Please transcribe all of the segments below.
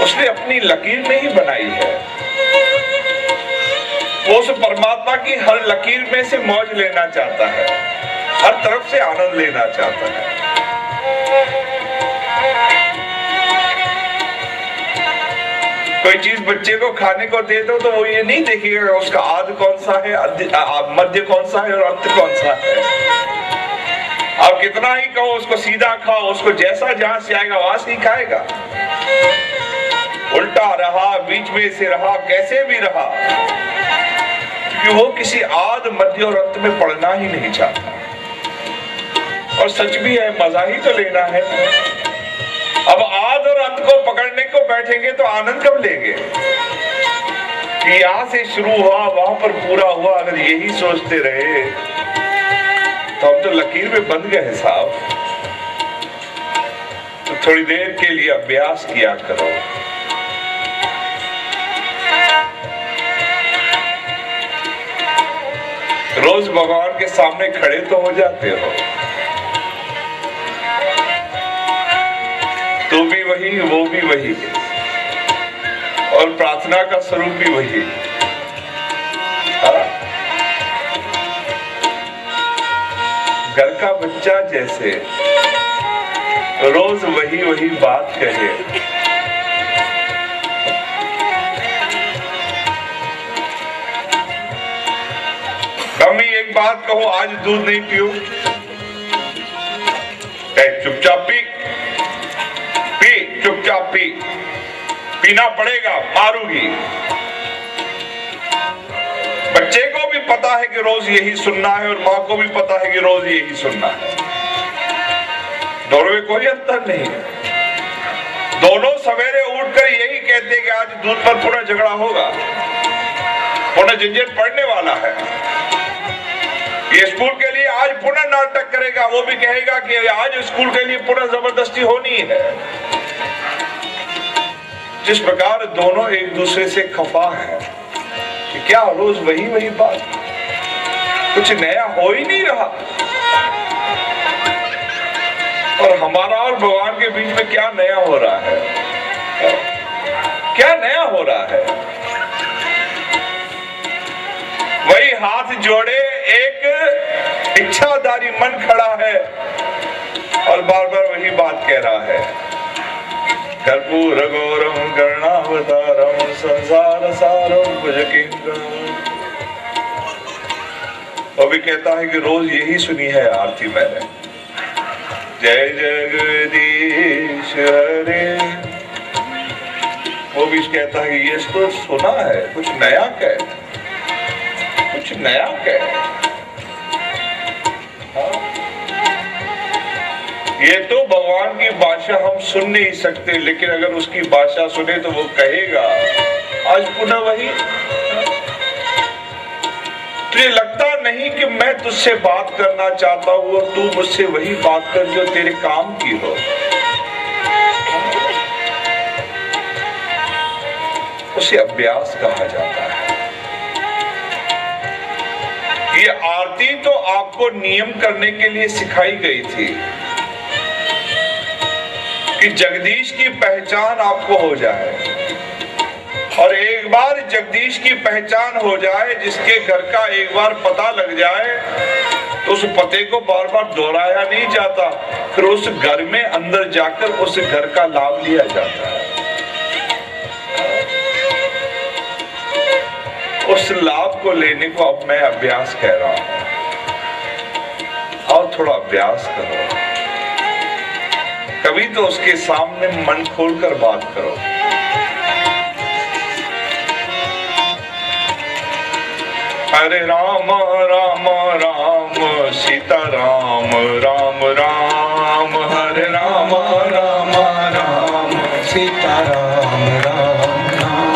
उसने अपनी लकीर नहीं बनाई है। वो उस परमात्मा की हर लकीर में से मौज लेना चाहता है, हर तरफ से आनंद लेना चाहता है। कोई चीज बच्चे को खाने को दे दो तो वो ये नहीं देखेगा उसका आदि कौन सा है, मध्य कौन सा है और अंत कौन सा है। आप कितना ही कहो उसको सीधा खाओ, उसको जैसा जहां से आएगा वहां से ही खाएगा। उल्टा रहा, बीच में से रहा, कैसे भी रहा, कि वो किसी आदि मध्य और अंत में पड़ना ही नहीं चाहता। और सच भी है, मजा ही तो लेना है। अब आद और अंत को पकड़ने को बैठेंगे तो आनंद कब लेंगे? कि यहां से शुरू हुआ वहां पर पूरा हुआ, अगर यही सोचते रहे तो हम तो लकीर में बंध गए साहब। तो थोड़ी देर के लिए अभ्यास किया करो। रोज भगवान के सामने खड़े तो हो जाते हो, तो भी वही, वो भी वही, और प्रार्थना का स्वरूप भी वही। घर का बच्चा जैसे रोज वही वही बात कहे, मम्मी एक बात कहो, आज दूध नहीं पियो, चुपचाप पी, चुपचाप पी, पीना पड़ेगा, मारूंगी। बच्चे को भी पता है कि रोज यही सुनना है और माँ को भी पता है कि रोज यही सुनना है। दोनों में कोई अंतर नहीं है। दोनों सवेरे उठकर यही कहते हैं कि आज दूध पर थोड़ा झगड़ा होगा, पुनः झंझट पड़ने वाला है। ये स्कूल के लिए आज पुनः नाटक करेगा, वो भी कहेगा कि आज स्कूल के लिए पुनः जबरदस्ती होनी है। जिस प्रकार दोनों एक दूसरे से खफा है कि क्या रोज वही वही बात, कुछ नया हो ही नहीं रहा। और हमारा और भगवान के बीच में क्या नया हो रहा है? क्या नया हो रहा है? वही हाथ जोड़े एक इच्छाधारी मन खड़ा है और बार बार वही बात कह रहा है, कर्पूर गौरम कर्णावतारम संसार सारम भुजगेन्द्रम। वो भी कहता है कि रोज यही सुनी है आरती मैंने, जय जगदीश हरे। वो भी कहता है कि ये तो सुना है, कुछ नया कह, कुछ नया कह। ये तो भगवान की भाषा हम सुन नहीं सकते, लेकिन अगर उसकी भाषा सुने तो वो कहेगा आज पुनः वही। तुझे लगता नहीं कि मैं तुझसे बात करना चाहता हूं और तू मुझसे वही बात कर जो तेरे काम की हो। उसे अभ्यास कहा जाता है। ये आरती तो आपको नियम करने के लिए सिखाई गई थी कि जगदीश की पहचान आपको हो जाए, और एक बार जगदीश की पहचान हो जाए, जिसके घर का एक बार पता लग जाए, तो उस पते को बार बार दोहराया नहीं जाता, फिर उस घर में अंदर जाकर उस घर का लाभ लिया जाता है। उस लाभ को लेने को अब मैं अभ्यास कह रहा हूं, और थोड़ा अभ्यास करो। कभी तो उसके सामने मन खोलकर बात करो। हरे राम राम राम सीता राम राम राम, हरे राम राम राम सीता राम राम राम,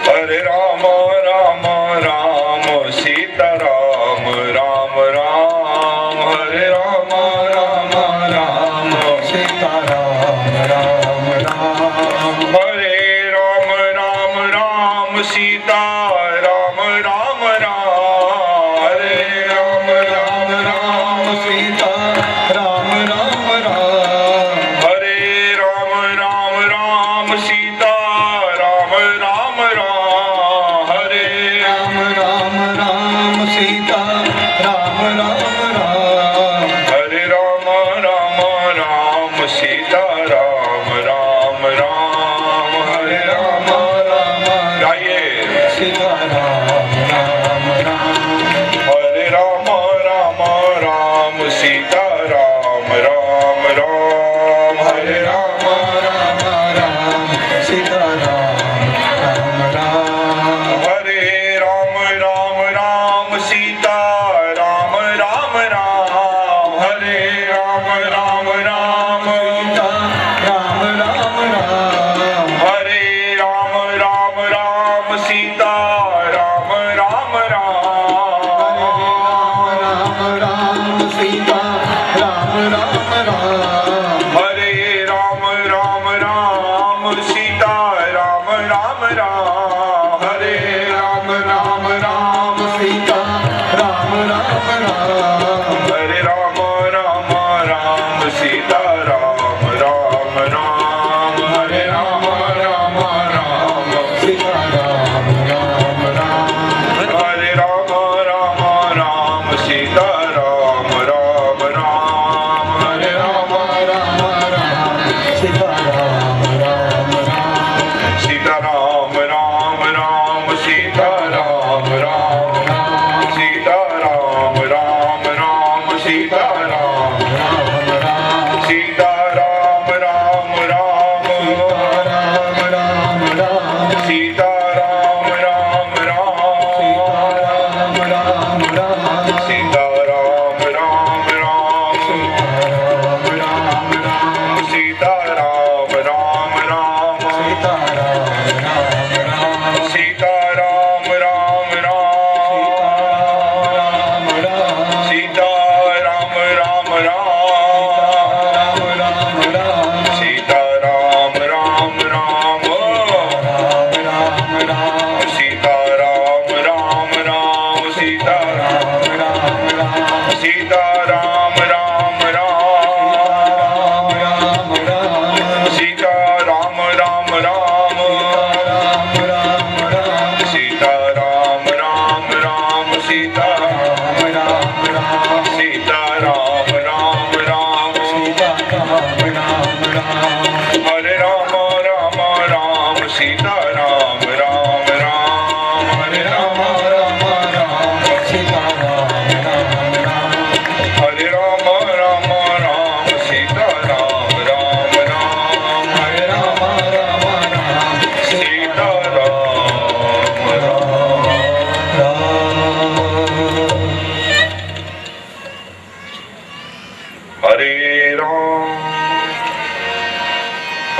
हरे राम राम राम सीता राम राम राम, हरे राम राम राम सीता राम राम राम, हरे राम राम राम सीता राम राम राम, हरे राम राम राम सीता राम राम राम, हरे राम राम राम सीता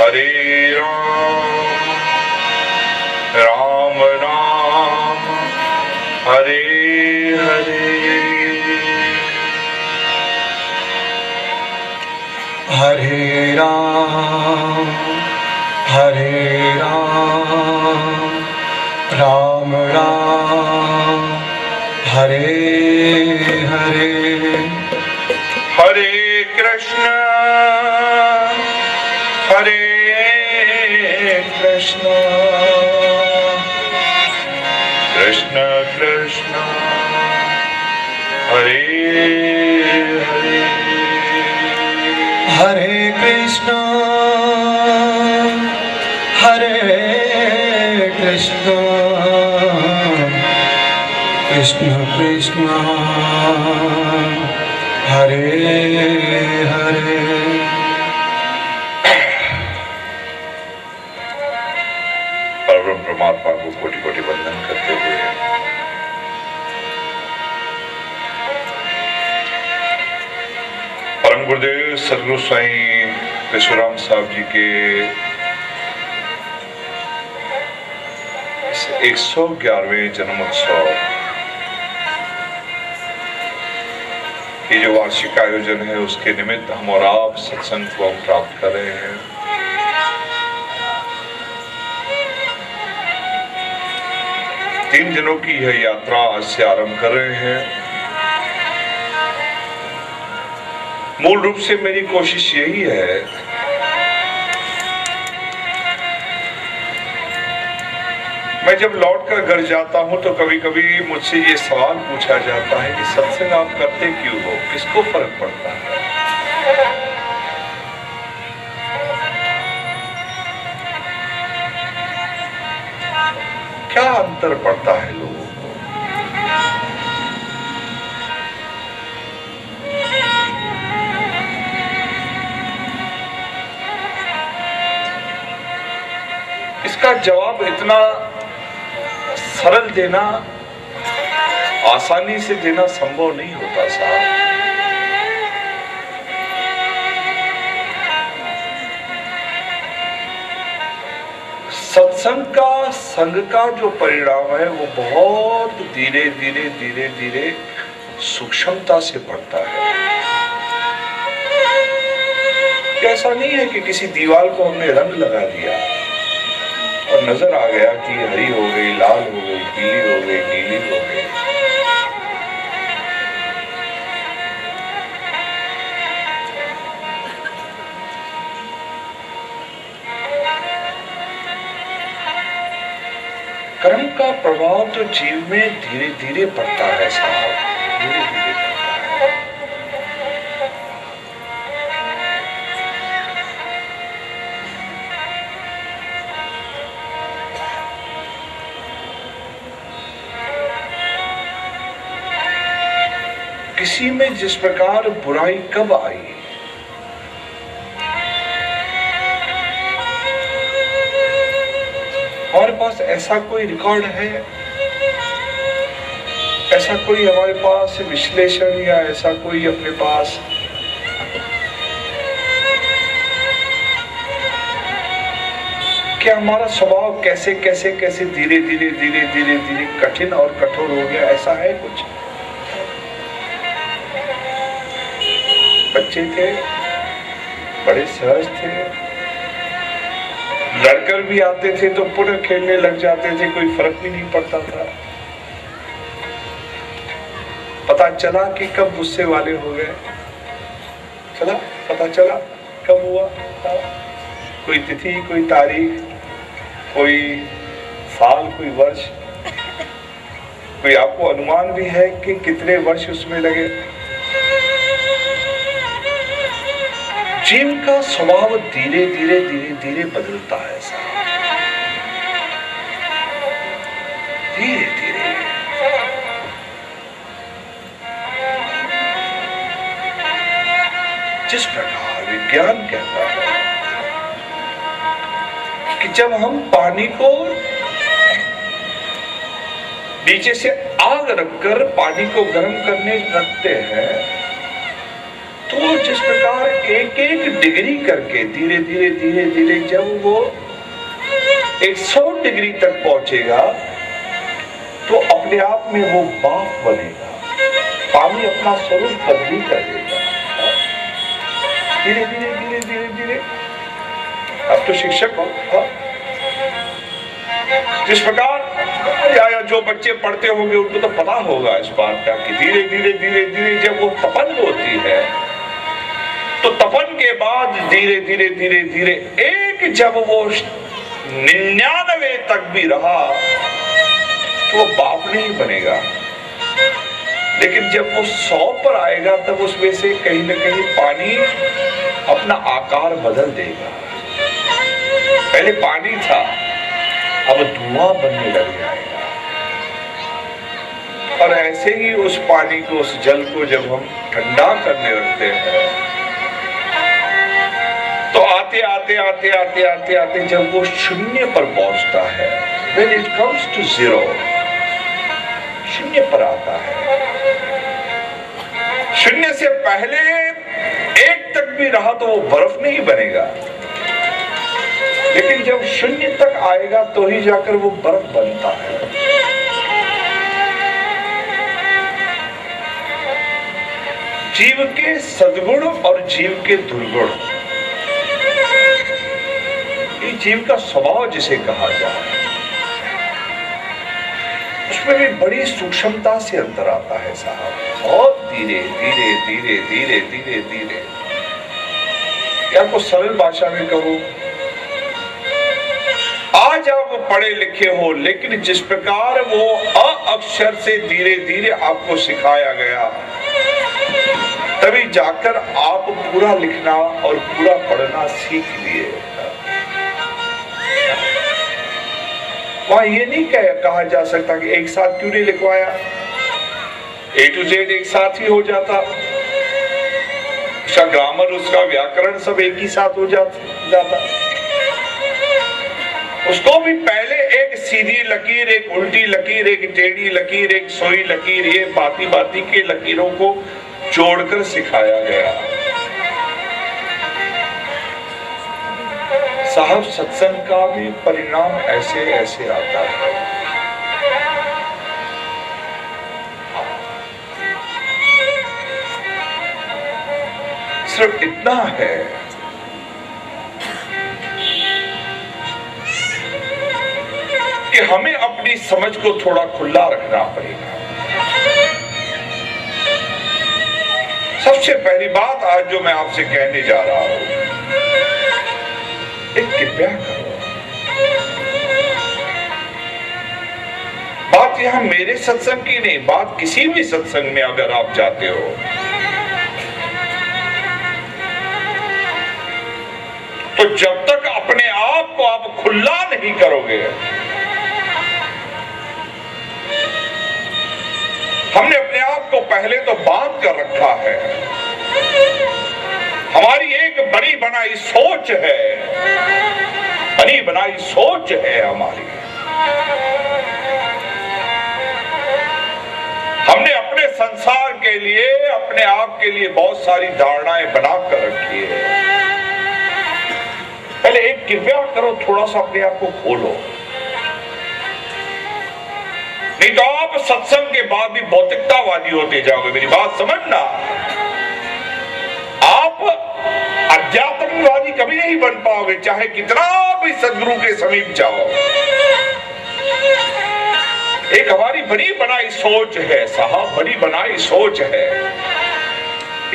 हरे राम राम राम हरे हरे हरे राम राम राम हरे हरे हरे कृष्ण कृष्ण कृष्ण हरे हरे हरे कृष्ण कृष्ण कृष्ण हरे हरे परम परमात्मा को कोटि कोटि वंदन करते हुए परम गुरुदेव सदगुरु स्वामी पेशुराम साहब जी के 111वें जन्मोत्सव की जो वार्षिक आयोजन है उसके निमित्त हम और आप सत्संग को हम प्राप्त कर रहे हैं। तीन दिनों की यह यात्रा आज से आरंभ कर रहे हैं। मूल रूप से मेरी कोशिश यही है मैं जब लौटकर घर जाता हूं तो कभी कभी मुझसे ये सवाल पूछा जाता है कि सत्संग आप करते क्यों हो, किसको फर्क पड़ता है? क्या अंतर पड़ता है लोगों को? इसका जवाब इतना सरल देना, आसानी से देना संभव नहीं होता साहब। सत्संग का, संग का जो परिणाम है वो बहुत धीरे धीरे धीरे धीरे सूक्ष्मता से बढ़ता है। ऐसा नहीं है कि किसी दीवार को हमने रंग लगा दिया और नजर आ गया कि हरी हो गई, लाल हो गई, पीली हो गई, नीली हो गई। कर्म का प्रभाव तो जीव में धीरे धीरे पड़ता है साहब, धीरे धीरे पड़ता है। किसी में जिस प्रकार बुराई कब आई, हमारे पास ऐसा कोई रिकॉर्ड है, ऐसा कोई हमारे पास विश्लेषण या ऐसा कोई अपने पास क्या हमारा स्वभाव कैसे कैसे कैसे धीरे धीरे धीरे धीरे धीरे कठिन और कठोर हो गया? ऐसा है कुछ? बच्चे थे, बड़े सहज थे, लड़कर भी आते थे तो पुनः खेलने लग जाते थे, कोई फर्क भी नहीं पड़ता था। पता चला कि कब गुस्से वाले हो गए, पता चला कब हुआ? कोई तिथि, कोई तारीख, कोई साल, कोई वर्ष, कोई आपको अनुमान भी है कि कितने वर्ष उसमें लगे? जीव का स्वभाव धीरे धीरे धीरे धीरे बदलता है साहब, धीरे धीरे। जिस प्रकार विज्ञान कहता है कि जब हम पानी को नीचे से आग रखकर पानी को गर्म करने रखते हैं तो जिस प्रकार एक एक डिग्री करके धीरे धीरे धीरे धीरे जब वो 100 डिग्री तक पहुंचेगा तो अपने आप में वो बाफ बनेगा, पानी अपना स्वरूप बदली कर देगा। धीरे धीरे धीरे धीरे धीरे अब तो शिक्षक हो, जिस प्रकार या जो बच्चे पढ़ते होंगे उनको तो पता होगा इस बात का कि धीरे धीरे धीरे धीरे जब वो तपन होती है तो तपन के बाद धीरे धीरे धीरे धीरे एक जब वो 99 तक भी रहा तो वो बाप नहीं बनेगा, लेकिन जब वो 100 पर आएगा तब उसमें से कहीं ना कहीं पानी अपना आकार बदल देगा। पहले पानी था, अब धुआं बनने लग जाएगा। और ऐसे ही उस पानी को, उस जल को जब हम ठंडा करने रखते हैं तो आते आते आते आते आते आते जब वो शून्य पर पहुंचता है, when it comes to zero, शून्य पर आता है। शून्य से पहले एक तक भी रहा तो वो बर्फ नहीं बनेगा, लेकिन जब शून्य तक आएगा तो ही जाकर वो बर्फ बनता है। जीव के सद्गुण और जीव के दुर्गुण, ये जीव का स्वभाव जिसे कहा जाए, उसमें भी बड़ी सूक्ष्मता से अंतर आता है साहब। बहुत धीरे धीरे धीरे धीरे धीरे धीरे, या को सरल भाषा में कहूं, आज आप पढ़े लिखे हो लेकिन जिस प्रकार वो अ अक्षर से धीरे धीरे आपको सिखाया गया, तभी जाकर आप पूरा लिखना और पूरा पढ़ना सीख लिए। वहां ये नहीं कहा जा सकता कि एक साथ क्यों नहीं लिखवाया, A to Z एक साथ ही हो जाता, उसका ग्रामर, उसका व्याकरण सब एक ही साथ हो जाता। उसको भी पहले एक सीधी लकीर, एक उल्टी लकीर, एक टेढ़ी लकीर, एक सोई लकीर, ये बाती बाती के लकीरों को जोड़कर सिखाया गया। साहब सत्संग का भी परिणाम ऐसे ऐसे आता है। सिर्फ इतना है कि हमें अपनी समझ को थोड़ा खुला रखना पड़ेगा। सबसे पहली बात आज जो मैं आपसे कहने जा रहा हूं, एक कृपया करो। बात यहां मेरे सत्संग की नहीं, बात किसी भी सत्संग में अगर आप जाते हो तो जब तक अपने आप को आप खुला नहीं करोगे, हमने अपने आप को पहले तो बांध कर रखा है। हमारी एक बनी बनाई सोच है, बनी बनाई सोच है हमारी। हमने अपने संसार के लिए, अपने आप के लिए बहुत सारी धारणाएं बनाकर रखी है। पहले एक कृपया करो, थोड़ा सा अपने आप को खोलो, नहीं तो आप सत्संग के बाद भी भौतिकतावादी होते जाओगे। मेरी बात समझना, आप अध्यात्मवादी कभी नहीं बन पाओगे, चाहे कितना भी सदगुरु के समीप जाओ। एक हमारी बड़ी बनाई सोच है साहब, बड़ी बनाई सोच है।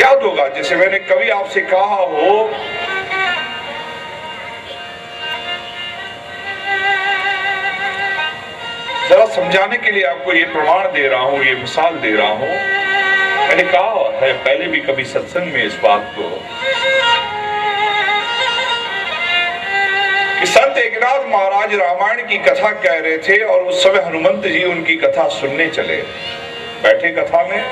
याद होगा जैसे मैंने कभी आपसे कहा हो, जरा समझाने के लिए आपको ये प्रमाण दे रहा हूं, ये मिसाल दे रहा हूं। मैंने कहा है पहले भी कभी सत्संग में इस बात को कि संत एकनाथ महाराज रामायण की कथा कह रहे थे और उस समय हनुमंत जी उनकी कथा सुनने चले। बैठे कथा में,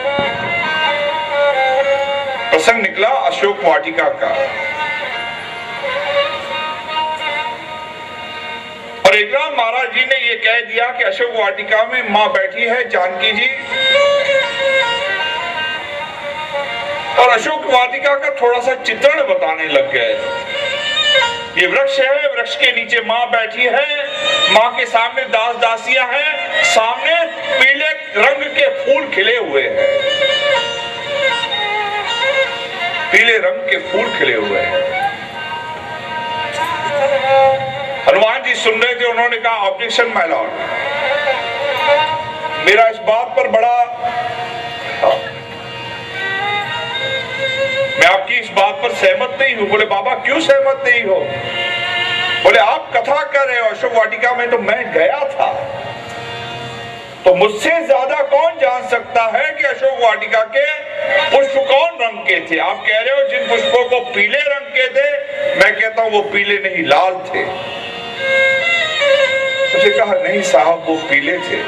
प्रसंग निकला अशोक वाटिका का, और एकनाथ महाराज जी ने ये कह दिया कि अशोक वाटिका में मां बैठी है जानकी जी, और अशोक वाटिका का थोड़ा सा चित्रण बताने लग गए। ये वृक्ष है, वृक्ष के नीचे माँ बैठी है, माँ के सामने दास दासियां हैं, सामने पीले रंग के फूल खिले हुए हैं, पीले रंग के फूल खिले हुए हैं। हनुमान जी सुन रहे थे, उन्होंने कहा ऑब्जेक्शन माय लॉर्ड, मेरा इस बात पर बड़ा, मैं आपकी इस बात पर सहमत नहीं हूं। बोले बाबा क्यों सहमत नहीं हो? बोले आप कथा कर रहे हो, अशोक वाटिका में तो मैं गया था, तो मुझसे ज्यादा कौन जान सकता है कि अशोक वाटिका के पुष्प कौन रंग के थे? आप कह रहे हो जिन पुष्पों को पीले रंग के थे, मैं कहता हूं वो पीले नहीं लाल थे। मुझे कहा नहीं साहब वो पीले थे।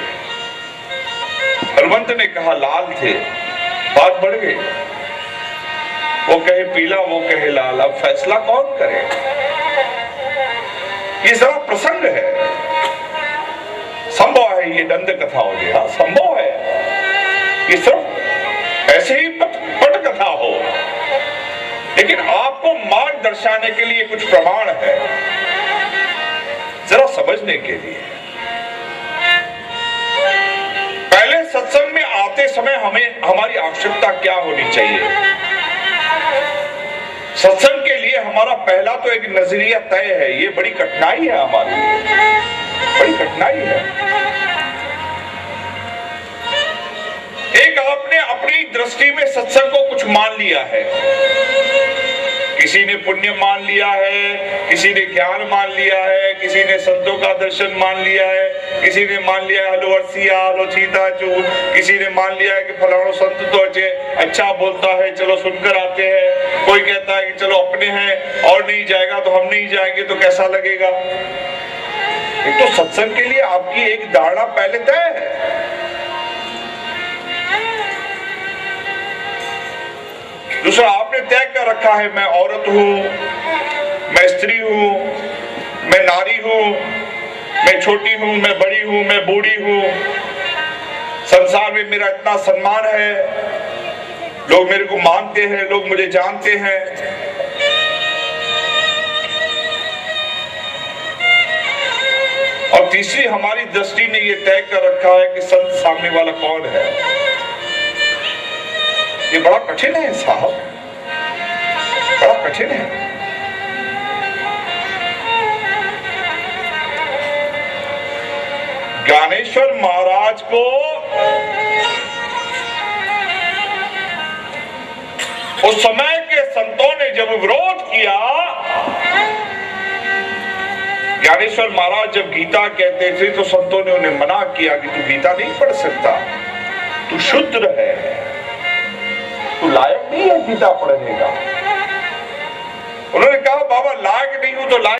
हनुमंत ने कहा लाल थे। बात बढ़ गई, वो कहे पीला, वो कहे लाल, अब फैसला कौन करे? ये जरा प्रसंग है, संभव है ये दंड कथा हो गया, संभव है ये सिर्फ ऐसे ही पट कथा हो, लेकिन आपको मार्ग दर्शाने के लिए कुछ प्रमाण है, जरा समझने के लिए। पहले सत्संग में आते समय हमें हमारी आवश्यकता क्या होनी चाहिए? सत्संग के लिए हमारा पहला तो एक नजरिया तय है। ये बड़ी कठिनाई है हमारे लिए, बड़ी कठिनाई है। एक आपने अपनी दृष्टि में सत्संग को कुछ मान लिया है, किसी ने पुण्य मान लिया है, किसी ने ज्ञान मान लिया है, किसी ने संतों का दर्शन मान लिया है, किसी ने मान लिया है हलो अर्सिया हलो चीता चूर, किसी ने मान लिया है कि फलाना संत तो अच्छा बोलता है चलो सुनकर आते हैं, कोई कहता है कि चलो अपने हैं और नहीं जाएगा तो हम नहीं जाएंगे तो कैसा लगेगा। एक तो सत्संग के लिए आपकी एक धारणा पहले तय है। दूसरा आपने तय कर रखा है मैं औरत हूं, मैं स्त्री हूं, मैं नारी हूं, मैं छोटी हूं, मैं बड़ी हूं, मैं बूढ़ी हूं, संसार में मेरा इतना सम्मान है, लोग मेरे को मानते हैं, लोग मुझे जानते हैं। और तीसरी हमारी दृष्टि ने यह तय कर रखा है कि संत सामने वाला कौन है। ये बड़ा कठिन है साहब, बड़ा कठिन है। ज्ञानेश्वर महाराज को उस समय के संतों ने जब विरोध किया, ज्ञानेश्वर महाराज जब गीता कहते थे तो संतों ने उन्हें मना किया कि तू गीता नहीं पढ़ सकता, तू शूद्र है, तू लायक नहीं है गीता पढ़ने का। उन्होंने कहा बाबा लायक नहीं हूं तो लायक